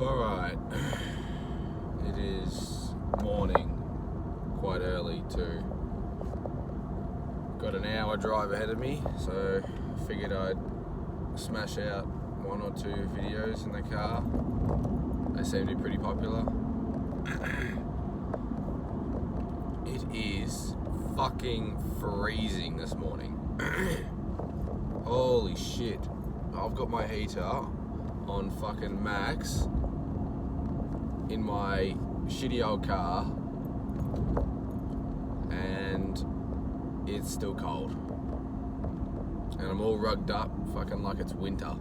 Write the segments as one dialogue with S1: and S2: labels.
S1: Alright, it is morning, quite early too. Got an hour drive ahead of me, so I figured I'd smash out one or two videos in the car. They seem to be pretty popular. It is fucking freezing this morning. Holy shit. I've got my heater on fucking max in my shitty old car and it's still cold. And I'm all rugged up fucking like it's winter.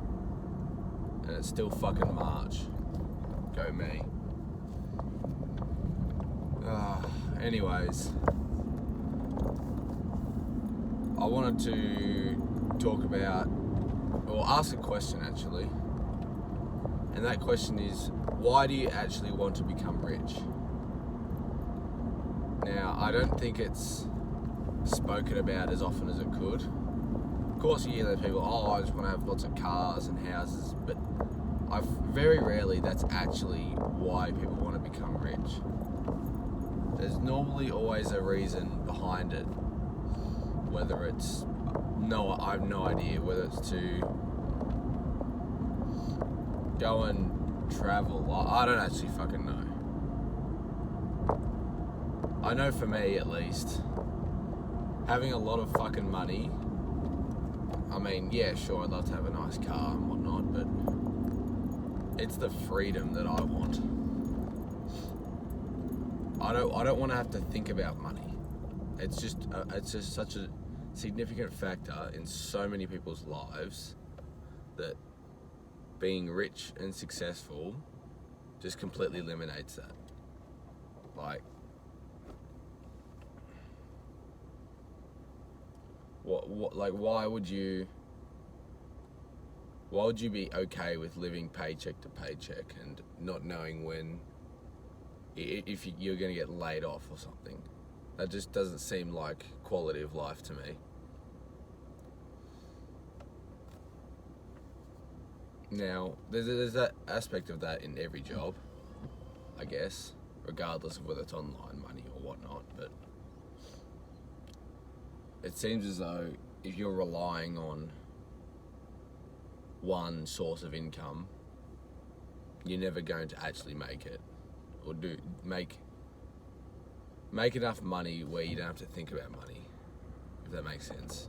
S1: And it's still fucking March. Go me. Anyways, I wanted to talk about, or ask a question actually. And that question is, why do you actually want to become rich? Now, I don't think it's spoken about as often as it could. Of course you hear those people, I just want to have lots of cars and houses, but very rarely that's actually why people want to become rich. There's normally always a reason behind it, whether it's, I have no idea, whether it's to go and travel. I don't actually fucking know. I know for me at least, having a lot of fucking money, I mean, yeah, sure, I'd love to have a nice car and whatnot, but it's the freedom that I want. I don't want to have to think about money. It's just such a significant factor in so many people's lives that being rich and successful just completely eliminates that. Like, why would you be okay with living paycheck to paycheck and not knowing when, if you're going to get laid off or something? That just doesn't seem like quality of life to me. Now, there's that aspect of that in every job, I guess, regardless of whether it's online money or whatnot, but it seems as though if you're relying on one source of income, you're never going to actually make it, or make enough money where you don't have to think about money, if that makes sense.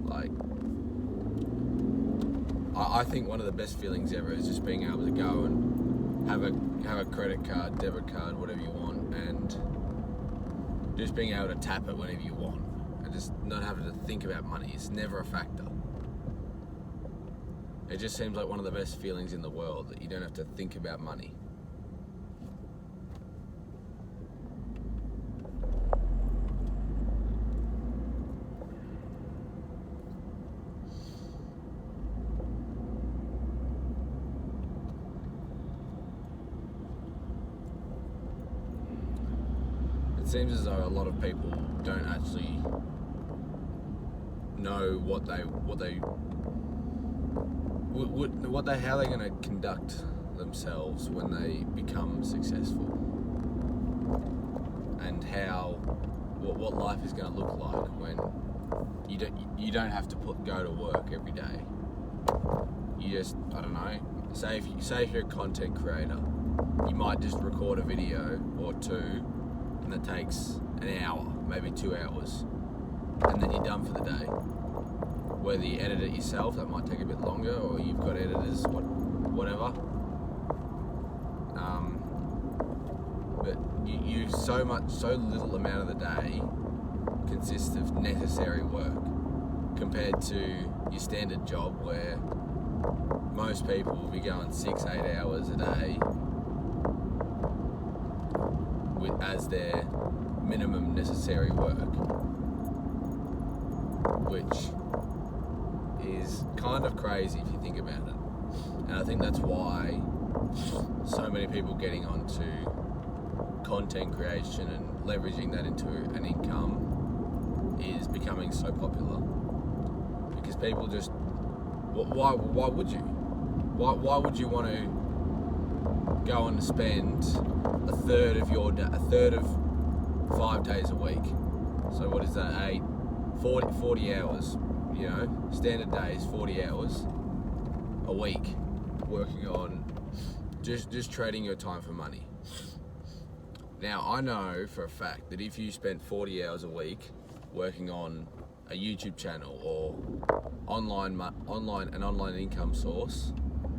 S1: Like, I think one of the best feelings ever is just being able to go and have a credit card, debit card, whatever you want, and just being able to tap it whenever you want, and just not having to think about money. It's never a factor. It just seems like one of the best feelings in the world, that you don't have to think about money. It seems as though a lot of people don't actually know how they're going to conduct themselves when they become successful, and what life is going to look like when you don't have to go to work every day. You just, I don't know, say if you're a content creator, you might just record a video or two, and that takes an hour, maybe 2 hours, and then you're done for the day. Whether you edit it yourself, that might take a bit longer, or you've got editors, whatever. But so little amount of the day consists of necessary work compared to your standard job, where most people will be going 6-8 hours a day as their minimum necessary work, which is kind of crazy if you think about it. And I think that's why so many people getting onto content creation and leveraging that into an income is becoming so popular. Because people just, why would you? Why would you want to go and spend a third of 5 days a week? So what is that? 40 hours. You know, standard days, 40 hours a week, working on just trading your time for money. Now, I know for a fact that if you spent 40 hours a week working on a YouTube channel or an online income source,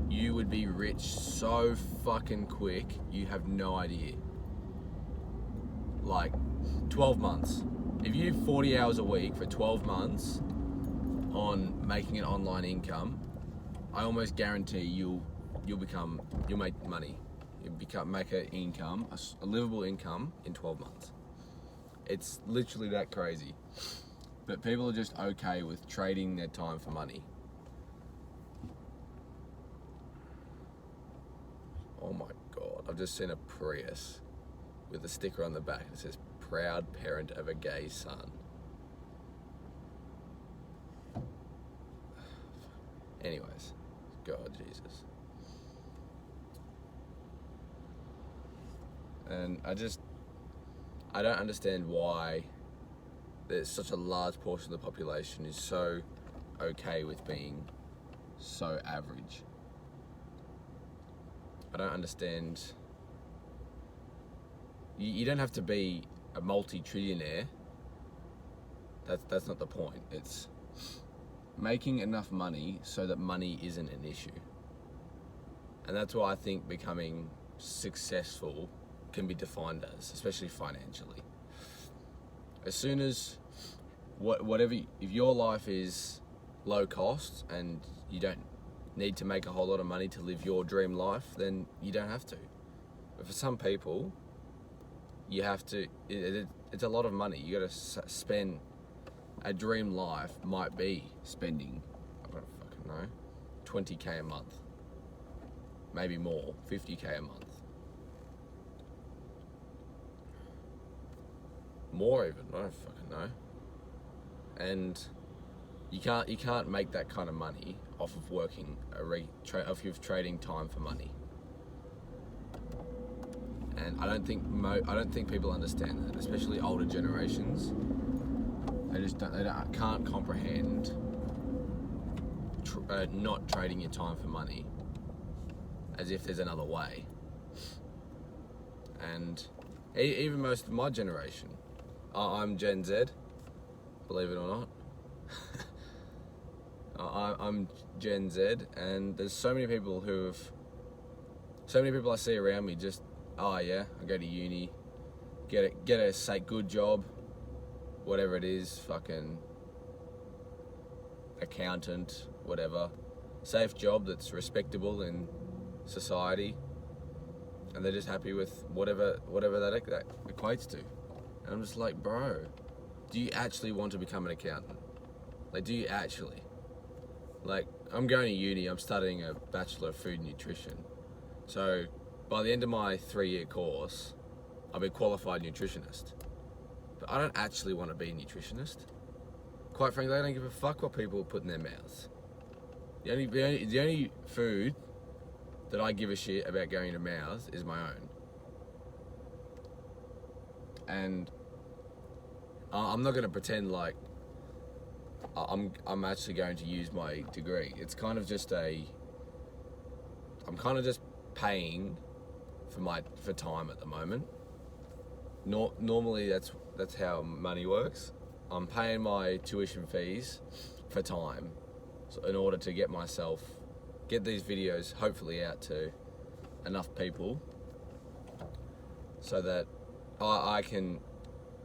S1: you would be rich so fucking quick, you have no idea. Like 12 months. If you do 40 hours a week for 12 months on making an online income, I almost guarantee you'll make money. Make an income, a livable income in 12 months. It's literally that crazy. But people are just okay with trading their time for money. Oh my God, I've just seen a Prius with a sticker on the back that says, "Proud parent of a gay son." Anyways, God, Jesus. And I don't understand why there's such a large portion of the population is so okay with being so average. I don't understand. You don't have to be a multi-trillionaire. That's not the point. It's making enough money so that money isn't an issue. And that's why I think becoming successful can be defined as, especially financially. As soon as if your life is low cost and you don't need to make a whole lot of money to live your dream life, then you don't have to. But for some people, you have to. It's a lot of money. You got to spend. A dream life might be spending, I don't fucking know, 20k a month, maybe more, 50k a month, more even. I don't fucking know. And you can't make that kind of money off of working off of trading time for money. And I don't think people understand that, especially older generations. They can't comprehend not trading your time for money, as if there's another way. And even most of my generation, I'm Gen Z, believe it or not. I'm Gen Z, and there's so many people I see around me just, oh yeah, I go to uni, get a good job, whatever it is, fucking accountant, whatever, safe job that's respectable in society, and they're just happy with whatever that equates to. And I'm just like, bro, do you actually want to become an accountant? Like, do you actually? Like, I'm going to uni, I'm studying a Bachelor of Food Nutrition. So by the end of my 3-year course, I'll be a qualified nutritionist. But I don't actually want to be a nutritionist. Quite frankly, I don't give a fuck what people put in their mouths. The only food that I give a shit about going to mouths is my own. And I'm not going to pretend like I'm actually going to use my degree. It's kind of just I'm kind of just paying for time at the moment. Normally that's how money works. I'm paying my tuition fees for time, so in order to get these videos hopefully out to enough people, so that I can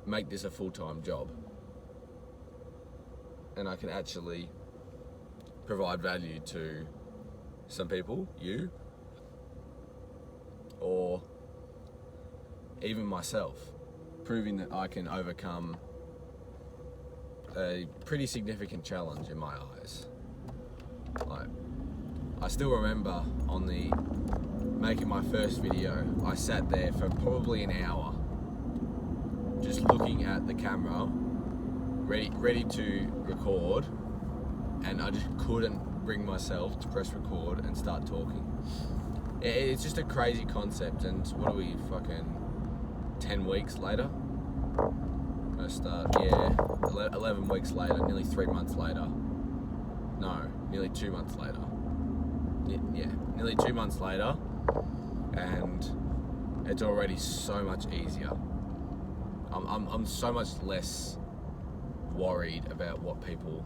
S1: make this a full-time job, and I can actually provide value to some people, you, or even myself, proving that I can overcome a pretty significant challenge in my eyes. Like, I still remember making my first video, I sat there for probably an hour just looking at the camera, ready to record, and I just couldn't bring myself to press record and start talking. It's just a crazy concept, and what are we, fucking 10 weeks later? I'm gonna start, 11 weeks later, nearly 3 months later. No, nearly 2 months later. Yeah, nearly 2 months later, and it's already so much easier. I'm so much less worried about what people...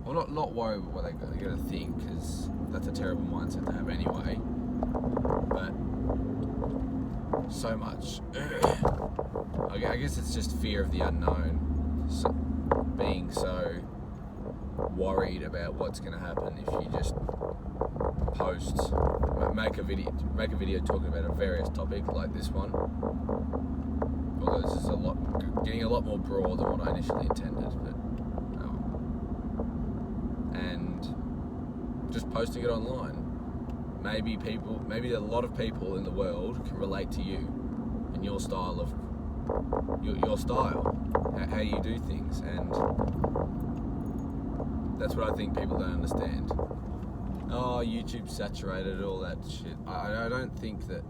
S1: Well, not worried about what they're going to think, because that's a terrible mindset to have anyway. But so much. I guess it's just fear of the unknown. So, being so worried about what's going to happen if you just post, make a video talking about a various topic like this one. Although this is getting a lot more broad than what I initially intended, but and just posting it online. Maybe a lot of people in the world can relate to you and your style of how you do things, and that's what I think people don't understand. Oh, YouTube's saturated, all that shit. I don't think that.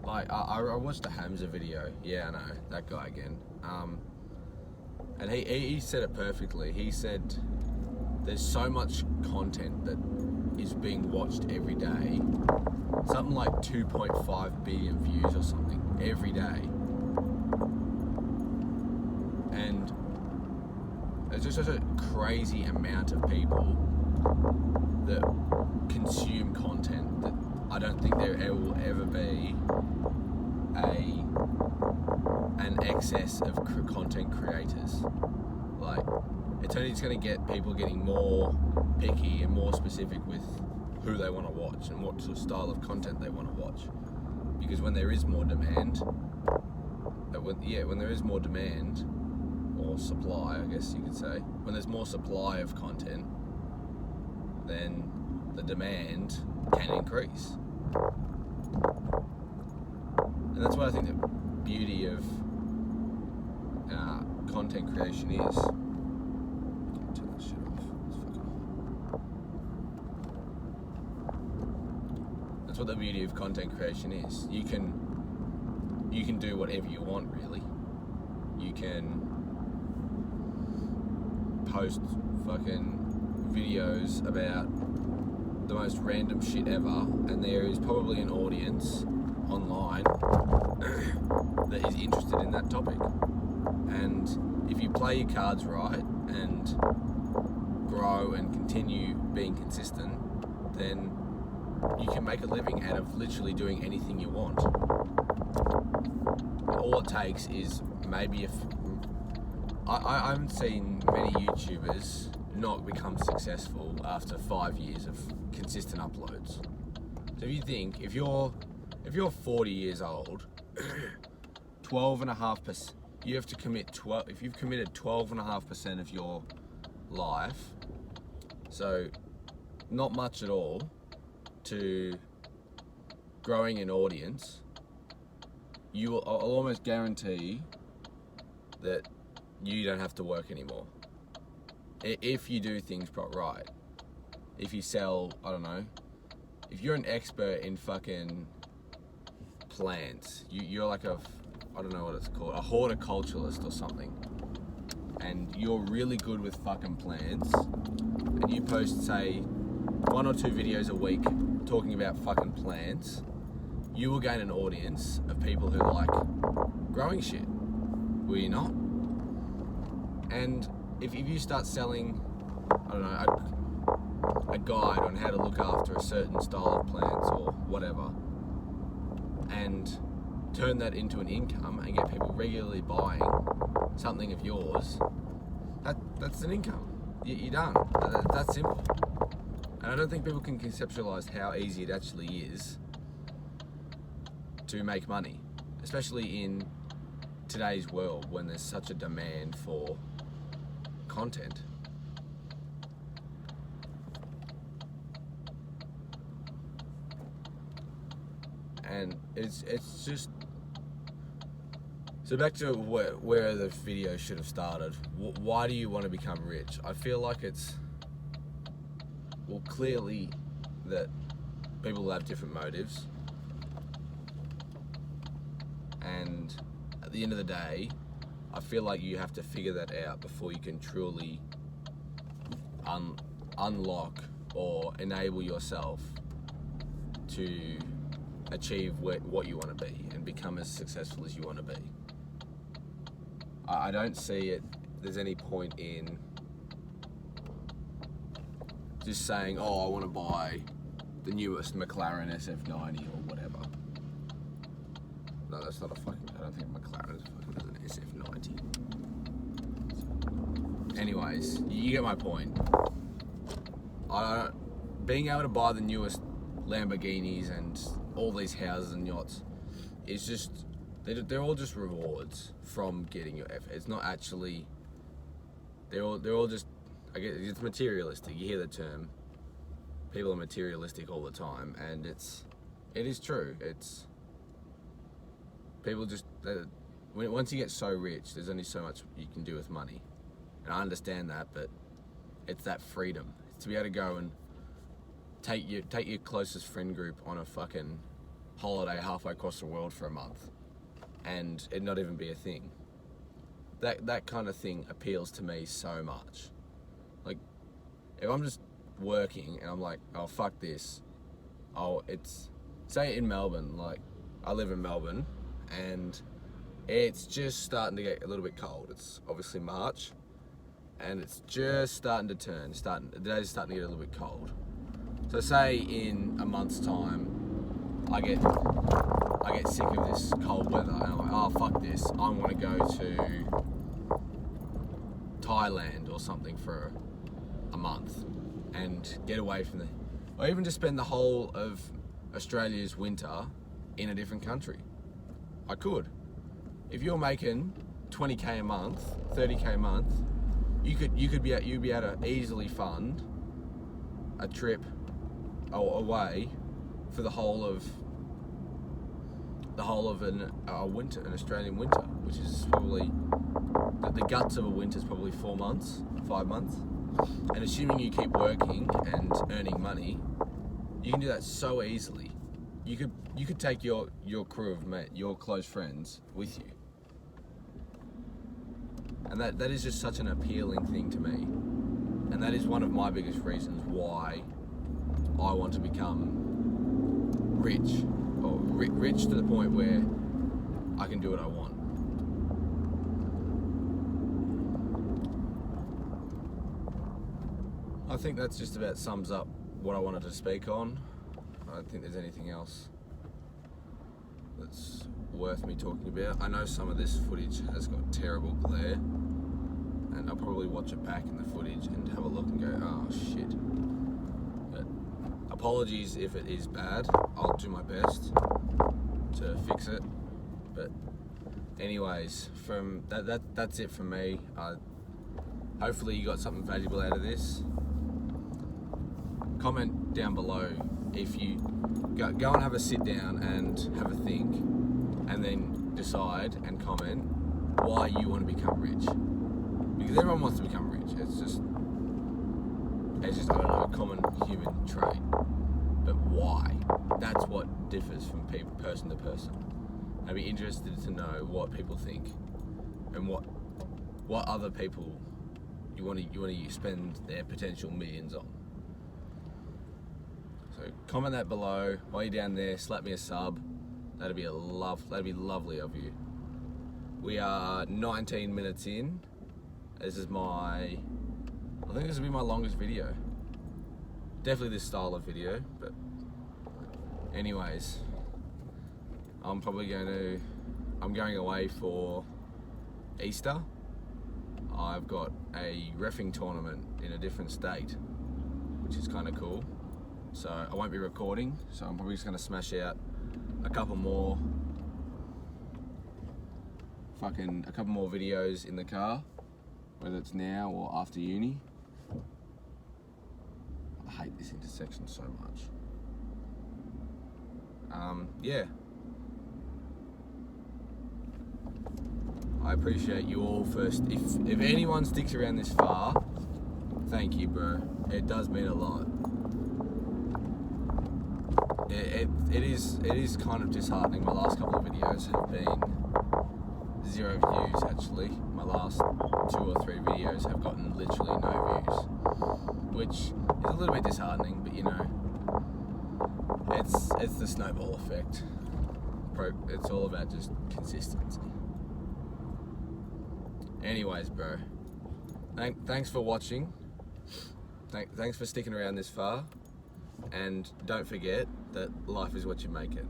S1: Like, I watched a Hamza video. Yeah, I know, that guy again. And he said it perfectly. He said there's so much content that is being watched every day. Something like 2.5 billion views or something every day. And there's just such a crazy amount of people that consume content that I don't think there will ever be an excess of content creators. Like, it's only just going to get people getting more picky and more specific with who they want to watch and what sort of style of content they want to watch. Because when there is more demand, when there is more demand, or supply, I guess you could say, when there's more supply of content, then the demand can increase. And that's what I think the beauty of content creation is. Turn that shit off. That's what the beauty of content creation is. You can do whatever you want, really. You can post fucking videos about the most random shit ever, and there is probably an audience online that is interested in that topic. And if you play your cards right and grow and continue being consistent, then you can make a living out of literally doing anything you want. All it takes is maybe I haven't seen many YouTubers not become successful after 5 years of consistent uploads. So if you think, if you're 40 years old, 12.5%, you have to commit if you've committed 12.5% of your life, so not much at all, to growing an audience, I'll almost guarantee that you don't have to work anymore. If you do things right. If you sell, I don't know, if you're an expert in fucking plants, you're like I don't know what it's called, a horticulturalist or something, and you're really good with fucking plants, and you post, say, 1 or 2 videos a week talking about fucking plants, you will gain an audience of people who like growing shit. Will you not? And if you start selling, I don't know, a guide on how to look after a certain style of plants or whatever, and turn that into an income and get people regularly buying something of yours, that's an income. You're done. That's simple. And I don't think people can conceptualize how easy it actually is to make money, especially in today's world when there's such a demand for content. And it's just, so back to where the video should have started. Why do you want to become rich? I feel like it's well, clearly that people have different motives, and at the end of the day, I feel like you have to figure that out before you can truly unlock or enable yourself to achieve what you want to be and become as successful as you want to be. I don't see there's any point in just saying, oh, I want to buy the newest McLaren SF90 or whatever. No, that's not a fucking... I don't think McLaren has an SF90. So, anyways, you get my point. Being able to buy the newest Lamborghinis and all these houses and yachts is just... They're all just rewards from getting your effort. It's not actually... They're all just... I guess it's materialistic. You hear the term. People are materialistic all the time, and it is true. It's... People just... Once you get so rich, there's only so much you can do with money. And I understand that, but it's that freedom. It's to be able to go and take your closest friend group on a fucking holiday halfway across the world for a month and it not even be a thing. That kind of thing appeals to me so much. Like, if I'm just working and I'm like, oh, fuck this. Oh, it's... Say in Melbourne, like, I live in Melbourne, and it's just starting to get a little bit cold. It's obviously March, and it's just starting to turn. The days are starting to get a little bit cold. So say in a month's time, I get sick of this cold weather, and I'm like, oh, fuck this. I want to go to Thailand or something for a month and get away from or even just spend the whole of Australia's winter in a different country. I could. If you're making 20k a month, 30k a month, you'd be able to easily fund a trip away for the whole of an Australian winter, which is probably the guts of a winter is probably 4 months, 5 months. And assuming you keep working and earning money, you can do that so easily. You could take your crew of your close friends with you. And that is just such an appealing thing to me. And that is one of my biggest reasons why I want to become rich. Or rich to the point where I can do what I want. I think that's just about sums up what I wanted to speak on. I don't think there's anything else that's worth me talking about. I know some of this footage has got terrible glare, and I'll probably watch it back in the footage and have a look and go, oh shit. But apologies if it is bad. I'll do my best to fix it. But anyways, from that's it from me. Hopefully you got something valuable out of this. Comment down below if you go and have a sit down and have a think, and then decide and comment why you want to become rich. Because everyone wants to become rich. It's just I don't know, a common human trait. But why? That's what differs from person to person. I'd be interested to know what people think and what other people you want to spend their potential millions on. So comment that below. While you're down there, slap me a sub. That'd be lovely of you. We are 19 minutes in. I think this will be my longest video. Definitely this style of video, but anyways, I'm going away for Easter. I've got a reffing tournament in a different state, which is kind of cool. So I won't be recording, so I'm probably just going to smash out a couple more videos in the car, whether it's now or after uni. I hate this intersection so much. Yeah. I appreciate you all first. If anyone sticks around this far, thank you, bro. It does mean a lot. it is kind of disheartening. My last couple of videos have been 0 views actually. My last 2 or 3 videos have gotten literally no views, which is a little bit disheartening, but you know, it's the snowball effect. It's all about just consistency. Anyways, bro, thanks for watching. Thanks for sticking around this far, and don't forget that life is what you make it.